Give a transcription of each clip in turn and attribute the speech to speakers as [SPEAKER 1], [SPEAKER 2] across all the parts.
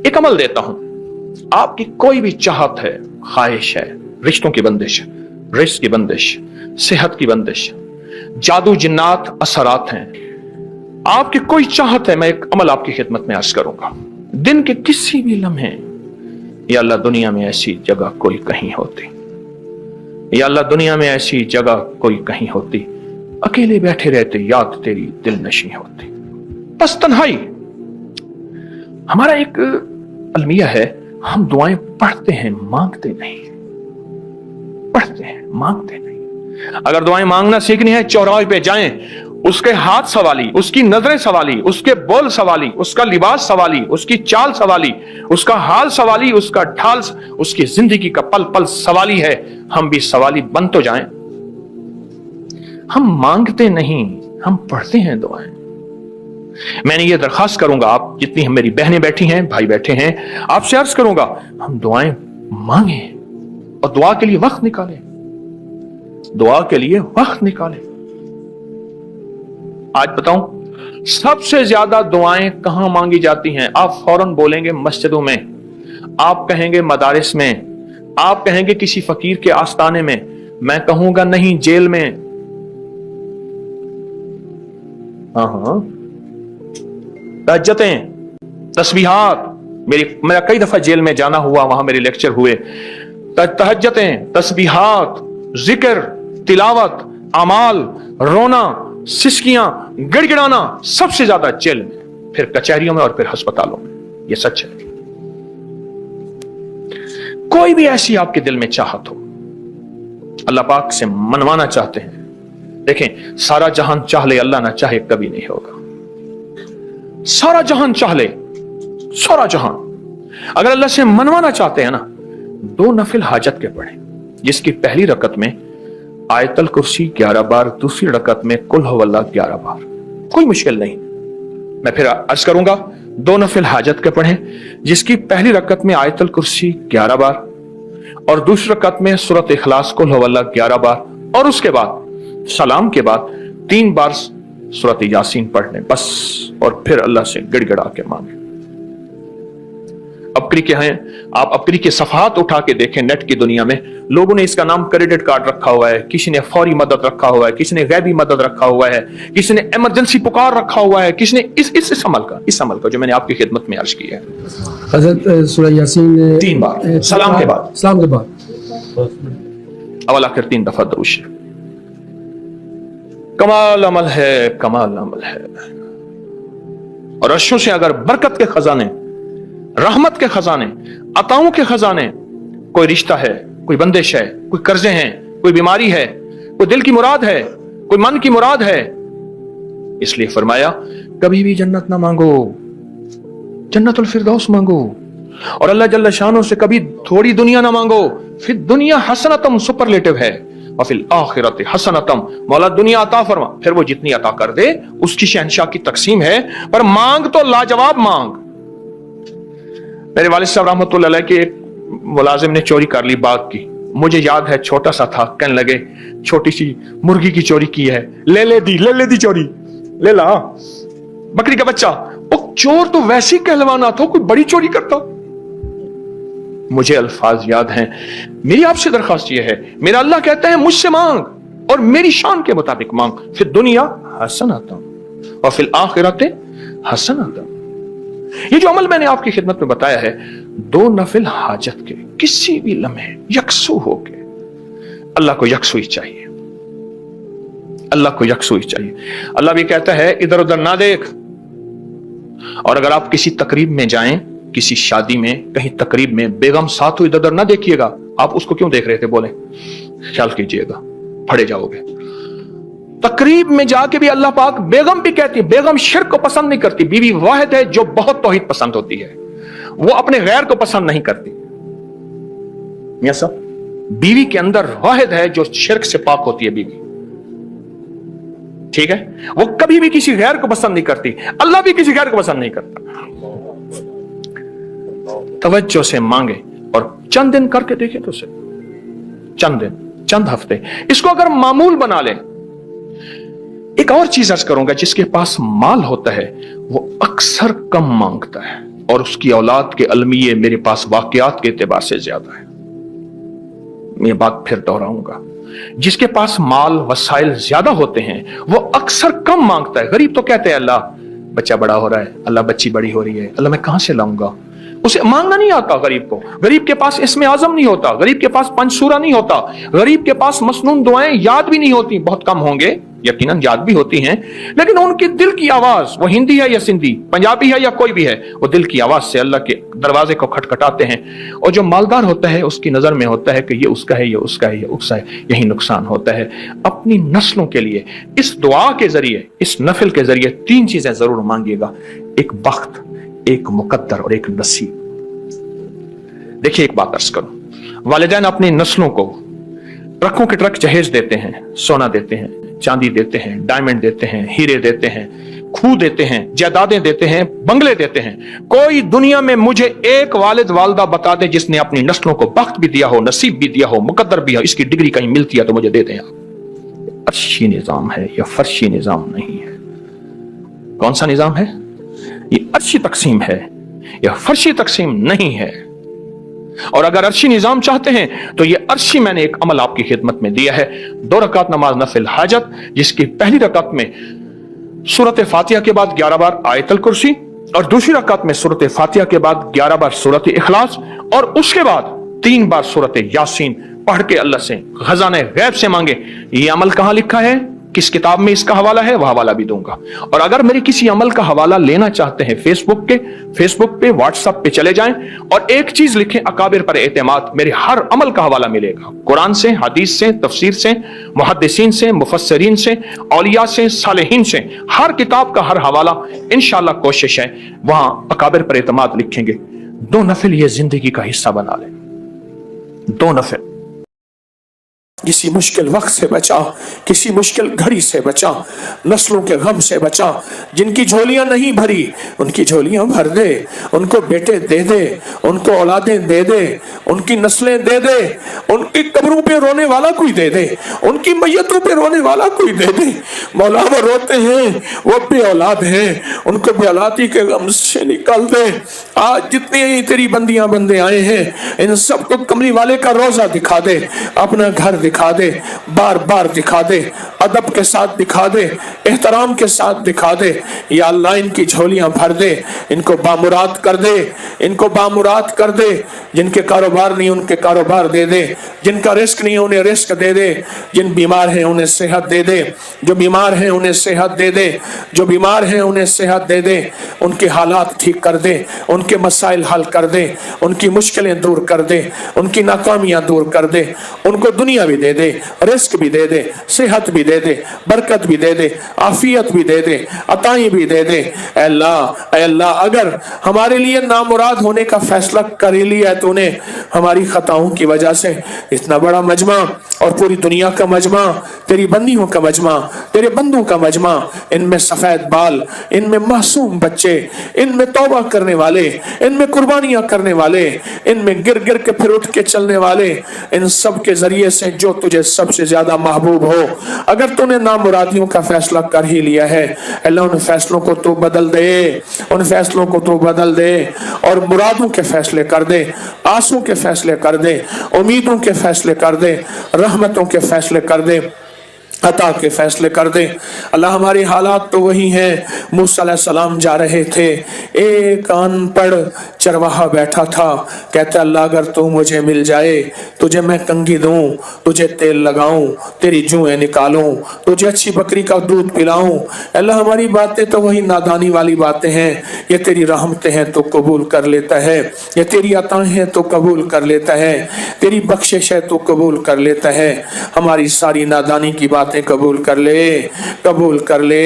[SPEAKER 1] एक अमल देता हूं, आपकी कोई भी चाहत है, ख्वाहिश है, रिश्तों की बंदिश, रिस्क की बंदिश, सेहत की बंदिश, जादू जिन्नात असरात हैं, आपकी कोई चाहत है, मैं एक अमल आपकी खिदमत में अर्ज करूंगा। दिन के किसी भी लम्हे, या अल्लाह दुनिया में ऐसी जगह कोई कहीं होती, या अल्लाह दुनिया में ऐसी जगह कोई कहीं होती, अकेले बैठे रहते याद तेरी दिल नशी होती। बस तन्हाई। हमारा एक अलमिया है, हम दुआएं पढ़ते हैं, मांगते नहीं। पढ़ते हैं, मांगते नहीं। अगर दुआएं मांगना सीखनी है, चौराहे पे जाएं, उसके हाथ सवाली, उसकी नजरें सवाली, उसके बोल सवाली, उसका लिबास सवाली, उसकी चाल सवाली, उसका हाल सवाली, उसका ढाल, उसकी जिंदगी का पल पल सवाली है। हम भी सवाली बन तो जाएं। हम मांगते नहीं, हम पढ़ते हैं दुआएं। मैंने ये दरखास्त करूंगा, आप जितनी हम मेरी बहनें बैठी हैं, भाई बैठे हैं, आपसे अर्ज करूंगा, हम दुआएं मांगे और दुआ के लिए वक्त निकालें। दुआ के लिए वक्त निकालें। आज बताऊं, सबसे ज्यादा दुआएं कहां मांगी जाती हैं? आप फौरन बोलेंगे मस्जिदों में, आप कहेंगे मदारिस में, आप कहेंगे किसी फकीर के आस्थाने में, मैं कहूंगा नहीं, जेल में। हाँ, तहज्जुदें, तस्बीहात, मेरा कई दफा जेल में जाना हुआ, वहां मेरे लेक्चर हुए। तहज्जुदें, तस्बीहात, जिक्र, तिलावत, अमाल, रोना, सिसकियां, गिड़गिड़ाना सबसे ज्यादा जेल में, फिर कचहरियों में और फिर अस्पतालों में। यह सच है। कोई भी ऐसी आपके दिल में चाहत हो, अल्लाह पाक से मनवाना चाहते हैं, देखें, सारा जहान चाह ले, अल्लाह ना चाहे कभी नहीं होगा। सारा जहान चाह ले, सारा जहान, अगर अल्लाह से मनवाना चाहते हैं ना, 2 नफिल हाजत के पढ़ें, जिसकी पहली रकत में आयतल कुर्सी 11 बार, दूसरी रकत में कुल हुवल्लाह 11 बार। कोई मुश्किल नहीं। मैं फिर अर्ज करूंगा, 2 नफिल हाजत के पढ़ें, जिसकी पहली रकत में आयतल कुर्सी 11 बार और दूसरी रकत में सूरत इखलास कुल हुवल्लाह 11 बार, और उसके बाद सलाम के बाद 3 बार सूरत यासीन पढ़ लें बस, और फिर अल्लाह से गिड़गिड़ा के मांगे। अबकरी के हैं, आप अबकरी के सफहात उठा के देखें, नेट की दुनिया में लोगों ने इसका नाम क्रेडिट कार्ड रखा हुआ है, किसी ने फौरी मदद रखा हुआ है, किसी ने गैबी मदद रखा हुआ है, किसी ने इमरजेंसी पुकार रखा हुआ है, किसी ने इस अमल का जो मैंने आपकी खिदमत में अर्ज किया है।
[SPEAKER 2] हज़रत सूरह यासीन
[SPEAKER 1] 3 बार सलाम के बाद अवल आखिर 3 दफा दरूद शरीफ। कमाल अमल है, कमाल अमल है। और अर्शों से अगर बरकत के खजाने, रहमत के खजाने, अताओं के खजाने, कोई रिश्ता है, कोई बंदिश है, कोई कर्जे हैं, कोई बीमारी है, कोई दिल की मुराद है, कोई मन की मुराद है, इसलिए फरमाया कभी भी जन्नत ना मांगो, जन्नतुल फिरदौस मांगो। और अल्लाह जल्ल शानो से कभी थोड़ी दुनिया ना मांगो, फिर दुनिया हसनतम सुपरलेटिव है, और फिर आखिरत हसनतम, मौला दुनिया अता फरमा, फिर वो जितनी अता कर दे उसकी शहनशाह की तकसीम है, पर मांग तो लाजवाब मांग। मेरे वालिद साहब रहमतुल्लाह अलैह के एक मुलाजिम ने चोरी कर ली बाग की, मुझे याद है, छोटा सा था, कहने लगे छोटी सी मुर्गी की चोरी की है, ले ले दी चोरी, ले ला बकरी का बच्चा। वो चोर तो वैसी कहलवाना था, कोई बड़ी चोरी करता। मुझे अल्फाज याद हैं। मेरी आपसे दरखास्त यह है, मेरा अल्लाह कहता है मुझसे मांग और मेरी शान के मुताबिक मांग, फिर दुनिया हसनतम और फिर आखिरत हसनतम। ये जो अमल मैंने आपकी खिदमत में बताया है, 2 नफिल हाजत के किसी भी लम्हे यकसू हो के, अल्लाह को यकसुई चाहिए, अल्लाह को यकसुई चाहिए। अल्लाह भी कहता है इधर उधर ना देख। और अगर आप किसी तकरीब में जाएं, किसी शादी में, कहीं तकरीब में, बेगम साथ हो, इधर उधर ना देखिएगा। आप उसको क्यों देख रहे थे, बोले, ख्याल कीजिएगा, फड़े जाओगे। तकरीब में जाके भी अल्लाह पाक, बेगम भी कहती है, बेगम शिर्क को पसंद नहीं करती, बीवी वाहिद है जो बहुत तौहीद पसंद होती है, वो अपने गैर को पसंद नहीं करती। मियां साहब, बीवी के अंदर वाहिद है जो शिर्क से पाक होती है बीवी, ठीक है, वो कभी भी किसी गैर को पसंद नहीं करती, अल्लाह भी किसी गैर को पसंद नहीं करता। तवज्जो से मांगे और चंद दिन करके देखें तो से, चंद दिन, चंद हफ्ते, इसको अगर मामूल बना लें। एक और चीज अर्ज करूंगा, जिसके पास माल होता है वो अक्सर कम मांगता है, और उसकी औलाद के अलमिये मेरे पास वाकयात के एतबार से ज्यादा है। मैं ये बात फिर दोहराऊंगा, जिसके पास माल वसाइल ज्यादा होते हैं वो अक्सर कम मांगता है। गरीब तो कहते हैं अल्लाह बच्चा बड़ा हो रहा है, अल्लाह बच्ची बड़ी हो रही है, अल्लाह मैं कहां से लाऊंगा। उसे मांगना नहीं आता गरीब को। गरीब के पास इसमें आजम नहीं होता, गरीब के पास पंचसूरा नहीं होता, गरीब के पास मसनून दुआएं याद भी नहीं होती। बहुत कम होंगे, यकीनन याद भी होती हैं, लेकिन उनकी दिल की आवाज, वो हिंदी है या सिंधी, पंजाबी है या कोई भी है, वो दिल की आवाज से अल्लाह के दरवाजे को खटखटाते हैं। और जो मालदार होता है उसकी नजर में होता है कि ये उसका है, ये उसका है, ये उसका है। यही नुकसान होता है। अपनी नस्लों के लिए इस दुआ के जरिए, इस नफिल के जरिए 3 चीजें जरूर मांगिएगा, एक बख्त, एक मुकद्दर और एक नसीब। देखिए एक बात अर्ज करूं, वालिदैन अपनी नस्लों को ट्रकों के ट्रक जहेज देते हैं, सोना देते हैं, चांदी देते हैं, डायमंड देते हैं, हीरे देते हैं, खूह देते हैं, जायदादें देते हैं, बंगले देते हैं। कोई दुनिया में मुझे एक वालिद वालदा बता दे जिसने अपनी नस्लों को बख्त भी दिया हो, नसीब भी दिया हो, मुकद्दर भी हो, इसकी डिग्री कहीं मिलती है तो मुझे दे दें आप। अर्शी निजाम है, यह फर्शी निजाम नहीं है। कौन सा निजाम है? ये अर्शी तकसीम है, यह फर्शी तकसीम नहीं है। और अगर अर्शी निजाम चाहते हैं तो ये अर्शी मैंने एक अमल आपकी खिदमत में दिया है। 2 रकात नमाज नफिल हाजत, जिसकी पहली रकात में सूरत फातिहा के बाद 11 बार आयतल कुर्सी, और दूसरी रकात में सूरत फातिहा के बाद 11 बार सूरत इखलास, और उसके बाद 3 बार सूरत यासीन पढ़ के अल्लाह से खजाने गैब से मांगे। ये अमल कहां लिखा है, किस किताब में इसका हवाला है, वह हवाला भी दूंगा। और अगर मेरे किसी अमल का हवाला लेना चाहते हैं फेसबुक पे, व्हाट्सएप पे चले जाएं और एक चीज लिखें, अकाबिर पर एतमाद। मेरे हर अमल का हवाला मिलेगा, कुरान से, हदीस से, तफसीर से, मुहद्दिसीन से, मुफस्सरीन से, औलिया से, सालेहीन से, हर किताब का हर हवाला इंशाअल्लाह कोशिश है वहां अकाबिर पर एतमाद लिखेंगे। 2 नफिल ये जिंदगी का हिस्सा बना ले, 2 नफिल।
[SPEAKER 3] किसी मुश्किल वक्त से बचा, किसी मुश्किल घड़ी से बचा, नस्लों के गम से बचा। जिनकी झोलियां नहीं भरी उनकी झोलियां भर दे, उनको बेटे दे दे, उनको औलादें दे दे, उनकी नस्लें दे दे, उनकी कब्रों पे रोने वाला कोई दे दे, उनकी मैयतों पे रोने वाला कोई दे दे। मौला वो रोते हैं, वो बे औलाद हैं, उनको बे औलादी के गम से निकाल दे। आज जितने ही तेरी बंदियां बंदे आए हैं इन सबको कमली वाले का रोजा दिखा दे, अपना घर दिखा दे, बार बार दिखा दे, अदब के साथ दिखा दे, एहतराम के साथ दिखा दे। या अल्लाह इनकी झोलियां भर दे, इनको बामुराद कर दे, इनको बामुराद कर दे। जिनके कारोबार नहीं उनके कारोबार दे दे, जिनका रिस्क नहीं उन्हें रिस्क दे दे, जिन बीमार हैं उन्हें सेहत दे दे, जो बीमार हैं उन्हें सेहत दे दे, जो बीमार हैं उन्हें सेहत दे दे। उनके हालात ठीक कर दे, उनके मसाइल हल कर दे, उनकी मुश्किलें दूर कर दे, उनकी नाकामियां दूर कर दे, उनको दुनिया भी दे दे, रिस्क भी दे दे, सेहत भी दे दे, बरकत भी दे दे, आफियत भी दे दे, अताई भी दे दे। ऐ अल्लाह अगर हमारे लिए नामुराद होने का फैसला कर ही लिया है तूने, हमारी खताओं की वजह से इतना बड़ा मजमा और पूरी दुनिया का मजमा, तेरी बंदियों का मजमा, तेरे बंदों का मजमा, इनमें सफेद बाल, इनमें मासूम बच्चे, इनमें तौबा करने वाले, इनमें कुर्बानियां करने वाले, इनमें गिर गिर के फिर उठ के चलने वाले, इन सब के जरिए से जो तुझे सबसे ज्यादा महबूब हो, अगर तूने नामुरादियों का फैसला कर ही लिया है, अल्लाह उन फैसलों को तू बदल दे, उन फैसलों को तू बदल दे और मुरादों के फैसले कर दे, आंसू के फैसले कर दे, उम्मीदों के फैसले कर दे, रहमतों के फैसले कर दे, अता के फैसले कर दे। अल्लाह हमारे हालात तो वही हैं। मूसा अलैहिस्सलाम जा रहे थे, एक अनपढ़ चरवाहा बैठा था, कहता अल्लाह अगर तू मुझे मिल जाए, तुझे मैं कंघी दूं, तुझे तेल लगाऊं, तेरी जुएं निकालूं, तुझे अच्छी बकरी का दूध पिलाऊं। अल्लाह हमारी बातें तो वही नादानी वाली बातें हैं, ये तेरी रहमतें हैं तो कबूल कर लेता है, ये तेरी अताएं हैं तो कबूल कर लेता है, तेरी बख्शिश है तो कबूल कर लेता है। हमारी सारी नादानी की बातें कबूल कर ले, कबूल कर ले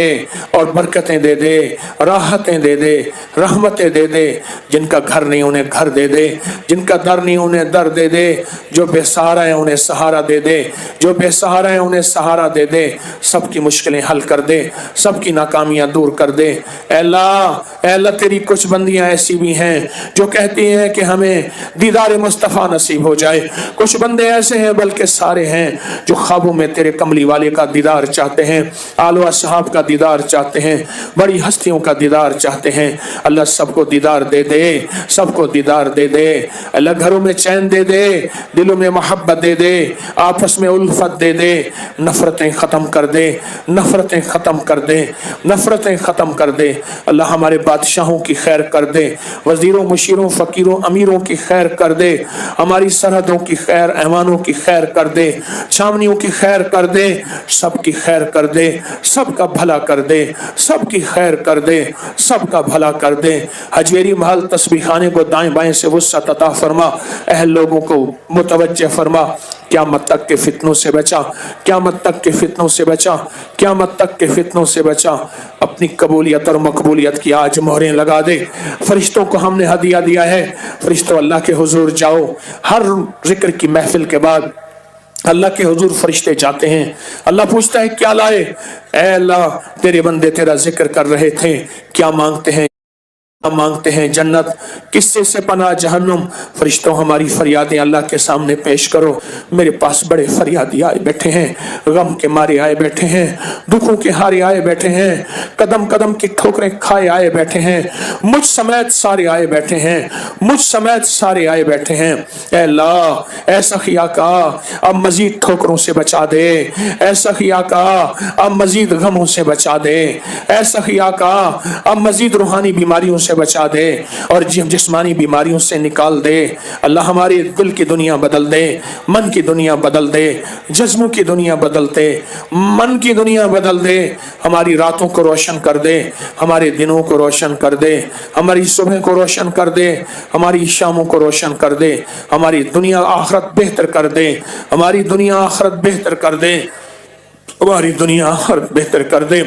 [SPEAKER 3] और बरकतें दे दे, राहतें दे दे, रहमतें दे दे। जिनका घर नहीं उन्हें घर दे दे, जिनका दर नहीं उन्हें दर दे दे, जो बेसहारा है उन्हें सहारा दे दे, जो बेसहारा है उन्हें सहारा दे दे। सबकी मुश्किलें हल कर दे, सबकी नाकामियां दूर कर दे। अल्लाह तेरी कुछ बंदियां ऐसी भी हैं जो कहती हैं कि हमें दीदार मुस्तफ़ा नसीब हो जाए। कुछ बंदे ऐसे हैं बल्कि सारे हैं जो ख्वाबों में तेरे कमली वाले औलिया का दीदार चाहते हैं, आलो असहाब का दीदार चाहते हैं, बड़ी हस्तियों का दीदार चाहते हैं। अल्लाह सबको दीदार दे दे, सबको दीदार दे दे। अल्लाह घरों में चैन दे दे, दिलों में मोहब्बत दे दे, आपस में उल्फत दे दे, नफरतें ख़त्म कर दे, नफरतें ख़त्म कर दे, नफरतें ख़त्म कर दे। अल्लाह हमारे बादशाहों की खैर कर दे, वजीरों मुशीरों फ़कीरों अमीरों की खैर कर दे, हमारी सरहदों की खैर ऐवानों की खैर कर दे, छावनियों की खैर कर दे, सबकी खैर कर दे, सबका भला कर दे, सबकी खैर कर दे, सबका भला कर दे। हजवेरी महल तस्बीह खाने को दाएं बाएं से वुस्अत अता फरमा, अहल लोगों को मुतवज्जे फरमा। क़यामत तक के फितनों से बचा, क़यामत तक के फितनों से बचा, क़यामत तक के फितनों से बचा। अपनी कबूलियत और मकबूलियत की आज मोहरें लगा दे। फरिश्तों को हमने हदिया दिया है, फरिश्तों अल्लाह के हुजूर जाओ। हर जिक्र की महफिल के बाद अल्लाह के हुजूर फरिश्ते जाते हैं, अल्लाह पूछता है क्या लाए? ऐ अल्लाह तेरे बंदे तेरा जिक्र कर रहे थे, क्या मांगते हैं? मांगते हैं जन्नत, किससे से पनाह जहन्नुम। फरिश्तों हमारी फरियादें अल्लाह के सामने पेश करो। मेरे पास बड़े फरियादी आए बैठे हैं, गम के मारे आए बैठे हैं, दुखों के हारे आए बैठे हैं, कदम कदम की ठोकरें खाए आए बैठे हैं, मुझ समेत सारे आए बैठे हैं, मुझ समेत सारे आए बैठे हैं। ऐ अल्लाह ऐसा खिया का अब मजीद ठोकरों से बचा दे, ऐसा खिया का अब मजीद गमों से बचा दे, ऐसा खिया का अब मजीद रूहानी बीमारियों से बचा दे और जिस्मानी बीमारियों से निकाल दे। अल्लाह हमारे दिल की दुनिया बदल दे, मन की दुनिया बदल दे, जज्बों की दुनिया बदल दे, मन की दुनिया बदल दे। हमारी रातों को रोशन कर दे, हमारे दिनों को रोशन कर दे, हमारी सुबह को रोशन कर दे, हमारी शामों को रोशन कर दे, हमारी दुनिया आखिरत बेहतर कर दे, हमारी दुनिया आखिरत बेहतर कर दे, हमारी दुनिया आखिरत बेहतर कर दे।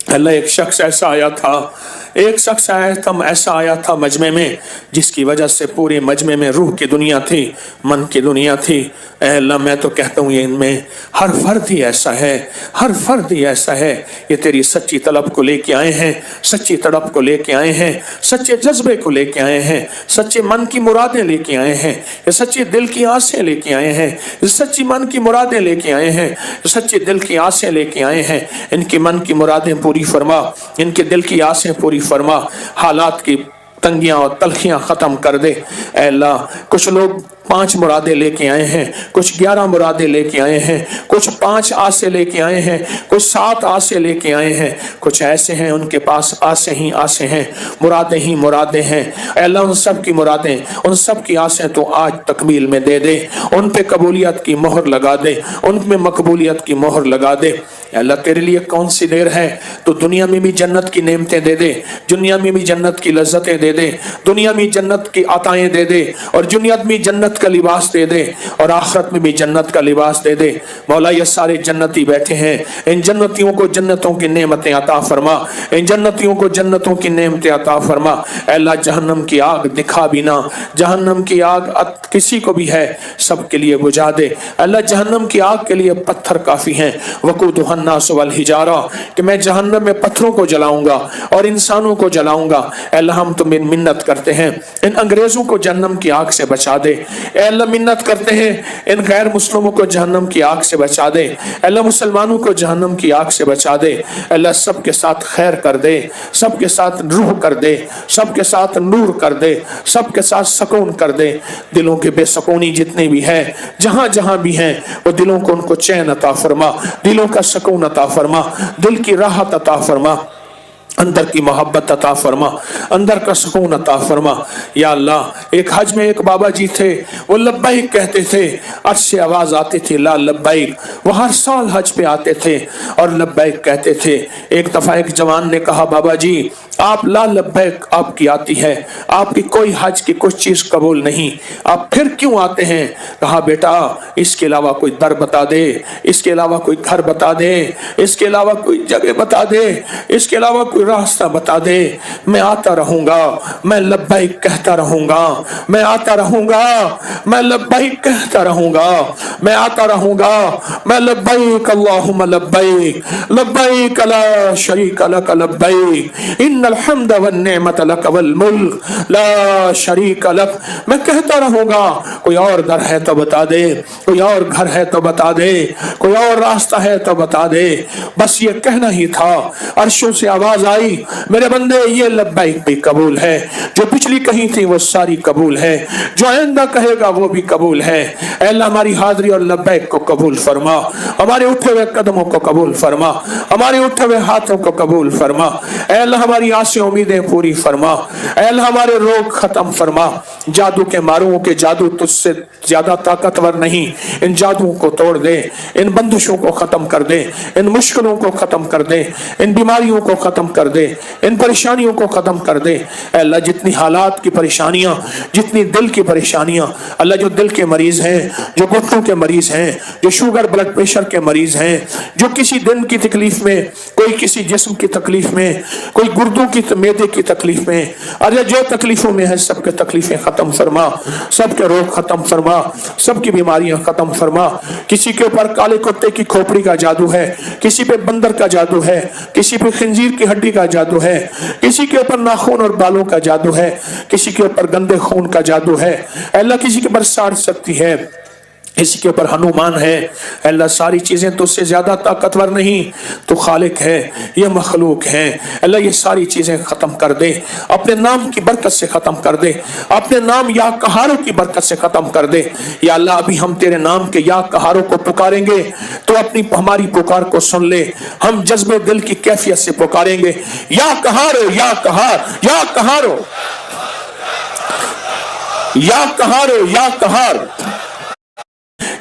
[SPEAKER 3] अल्लाह एक शख्स ऐसा आया था, एक शख्स ऐसा आया था मजमे में, जिसकी वजह से पूरे मजमे में रूह की दुनिया थी, मन की दुनिया थी। ऐ अल्लाह मैं तो कहता हूँ इनमें हर फर्द ही ऐसा है, हर फर्द ही ऐसा है। ये तेरी सच्ची तलब को लेके आए हैं, सच्ची तड़प को लेके आए हैं, सच्चे जज्बे को लेके आए हैं, सच्चे मन की मुरादें लेके आए हैं, ये सच्चे दिल की आसें लेके आए हैं, सच्ची मन की मुरादें लेके आए हैं, सच्चे दिल की आसें लेके आए हैं। इनकी मन की मुरादें पूरी फरमा, इनके दिल की आसें पूरी फरमा, हालात की तंगियां और तलखियां खत्म कर दे। ऐ अल्लाह कुछ लोग 5 मुरादे लेके आए हैं, कुछ 11 मुरादे लेके आए हैं, कुछ 5 आसे लेके आए हैं, कुछ 7 आसे लेके आए हैं, कुछ ऐसे हैं उनके पास आसे ही आसे हैं, मुरादें ही मुरादें हैं। ऐ अल्लाह उन सब की मुरादें, उन सब की आसें तो आज तकमील में दे दे, उन पे कबूलियत की मोहर लगा दे, उनमें मकबूलियत की मोहर लगा दे। अल्लाह तेरे लिए कौन सी देर है, तो दुनिया में भी जन्नत की नेमतें दे दे, दुनिया में भी जन्नत की लज्जतें दे दे, दुनिया में जन्नत की अताएं दे दे, और दुनिया में जन्नत का लिबास दे दे, और आखिरत में भी जन्नत का लिबास दे दे। मौला ये सारे जन्नती बैठे हैं, इन जन्नतियों को जन्नतों की नेमतें अता फरमा, इन जन्नतियों को जन्नतों की नेमतें अता फरमा। अल्लाह जहन्नम की आग दिखा भी ना, जहन्नम की आग किसी को भी है सबके लिए बुझा दे। अल्लाह जहन्नम की आग के लिए पत्थर काफी हैं, वक़ूदुहा अन्नास वल हिजारा, कि मैं जहन्नम में पत्थरों को जलाऊंगा और इंसानों को जलाऊंगा। अल्लाह हम तो मिन्नत करते हैं इन अंग्रेजों को जहन्नम की आग से बचा दे। अल्लाह मिन्नत करते हैं इन गैर मुस्लिमों को जहन्नम की आग से बचा दे। अल्लाह मुसलमानों को जहन्नम की आग से बचा दे। अल्लाह सबके साथ खैर कर दे, सबके साथ रूह कर दे, सबके साथ नूर कर दे, सबके साथ सुकून कर दे। दिलों के बेसुकूनी जितने भी है, जहां जहां भी हैं, वो दिलों को उनको चैन अता फरमा, दिलों का सुकून अता फरमा, दिल की राहत अता फरमा, अंदर की मोहब्बत अता फरमा, अंदर का सुकून अता फरमा। या अल्लाह एक हज में एक बाबा जी थे, वो लब्बैक कहते थे, अर्श से आवाज आती थी ला लब्बैक। वो हर साल हज पे आते थे और लब्बैक कहते थे। एक दफा एक जवान ने कहा बाबा जी आप ला लब्बैक आपकी आती है, आपकी कोई हज की कुछ चीज कबूल नहीं, आप फिर क्यों आते हैं? कहा बेटा इसके अलावा कोई दर बता दे, इसके अलावा कोई घर बता दे, इसके अलावा कोई जगह बता दे, इसके अलावा कोई रास्ता बता दे, मैं आता रहूंगा, मैं लब्बैक कहता रहूंगा, मैं आता रहूंगा, मैं लब्बैक कहता रहूंगा, मैं आता रहूंगा, मैं लब्बैक अल्लाहुम्मा लब्बैक, लब्बैक ला शरीका लक लब्बैक, इन्नल हम्द वन नेमत लक वल मुल्क ला शरीक लक। मैं कहता रहूंगा, कोई और दर है तो बता दे, कोई और घर है तो बता दे, कोई और रास्ता है तो बता दे। बस ये कहना ही था। अर्शों से आवाज आई, मेरे बंदे ये लब्बैक भी कबूल है, जो पिछली कही थी वो सारी कबूल है, जो आइंदा कहेगा वो भी कबूल है। ऐ अल्लाह हमारी हाजिरी और लब्बैक को कबूल फरमा, हमारे उठे हुए कदमों को कबूल फरमा, हमारे उठे हुए हाथों को कबूल फरमा। ऐ अल्लाह हमारी आसें उम्मीदें पूरी फरमा। ऐ अल्लाह हमारे रोग खत्म फरमा। जादू के मारूओं के जादू तुझसे ज्यादा ताकतवर नहीं, इन जादुओं को तोड़ दे, इन बंदिशों को खत्म कर दे, इन मुश्किलों को खत्म कर दे, इन बीमारियों को खत्म कर दे, इन परेशानियों को खत्म कर दे। ऐ अल्लाह जितनी हालात की परेशानियां, जितनी दिल की परेशानियां, अल्लाह जो दिल के मरीज हैं, जो घुटनों के मरीज हैं, जो शुगर ब्लड प्रेशर के मरीज हैं, जो किसी दिन की तकलीफ में, कोई किसी जिस्म की तकलीफ में, कोई गुर्दों की मैदे की तकलीफ में, अरे जो तकलीफों में है सबके तकलीफें खत्म फरमा, सबके रोग खत्म फरमा, सबकी बीमारियां खत्म फरमा। किसी के ऊपर काले कुत्ते की खोपड़ी का जादू है, किसी पे बंदर का जादू है, किसी पे खंजीर की हड्डी का जादू है, किसी के ऊपर नाखून और बालों का जादू है, किसी के ऊपर गंदे खून का जादू है। अल्लाह किसी के ऊपर साड़ सकती है, किसी के ऊपर हनुमान है। अल्लाह सारी चीजें तो उससे ज्यादा ताकतवर नहीं, तो खालिक है, ये मखलूक है। अल्लाह ये सारी चीजें खत्म कर दे, अपने नाम की बरकत से खत्म कर दे, अपने नाम या कहारों की बरकत से खत्म कर दे। या अल्लाह अभी हम तेरे नाम के या कहारों को पुकारेंगे तो अपनी हमारी पुकार को सुन ले। हम जज्बे दिल की कैफियत से पुकारेंगे, या कहारो या कहार, या कहारो, या कहारो, या कहार।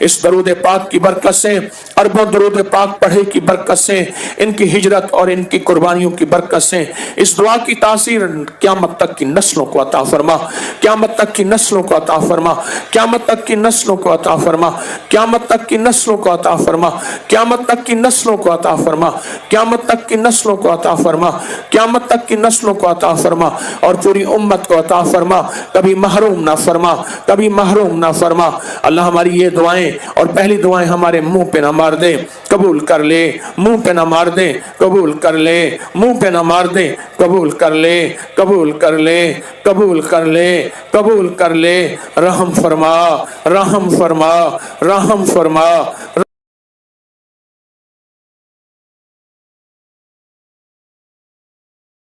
[SPEAKER 3] इस दरूद पाक की बरकत से, अरबों दरूद पाक पढ़े की बरकत से, इनकी हिजरत और इनकी कुर्बानियों की बरकत से इस दुआ की तासीर क़यामत तक की नस्लों को अता फरमा, क़यामत तक की नस्लों को अता फरमा, क़यामत तक की नस्लों को अता फरमा, क़यामत तक की नस्लों को अता फरमा, क़यामत तक की नस्लों को अता फरमा, क़यामत तक की नस्लों को अता फरमा, क़यामत तक की नस्लों को अता फरमा और पूरी उम्मत को अता फरमा। कभी महरूम ना फरमा, कभी महरूम ना फरमा। अल्लाह हमारी ये दुआएं और पहली दुआएं हमारे मुंह पे ना मार दे, कबूल कर ले। मुंह पे ना मार दे, कबूल कर ले। मुंह पे ना मार दे, कबूल कर ले, कबूल कर ले, कबूल कर ले, कबूल कर ले। रहम फरमा, रहम फरमा, रहम फरमा,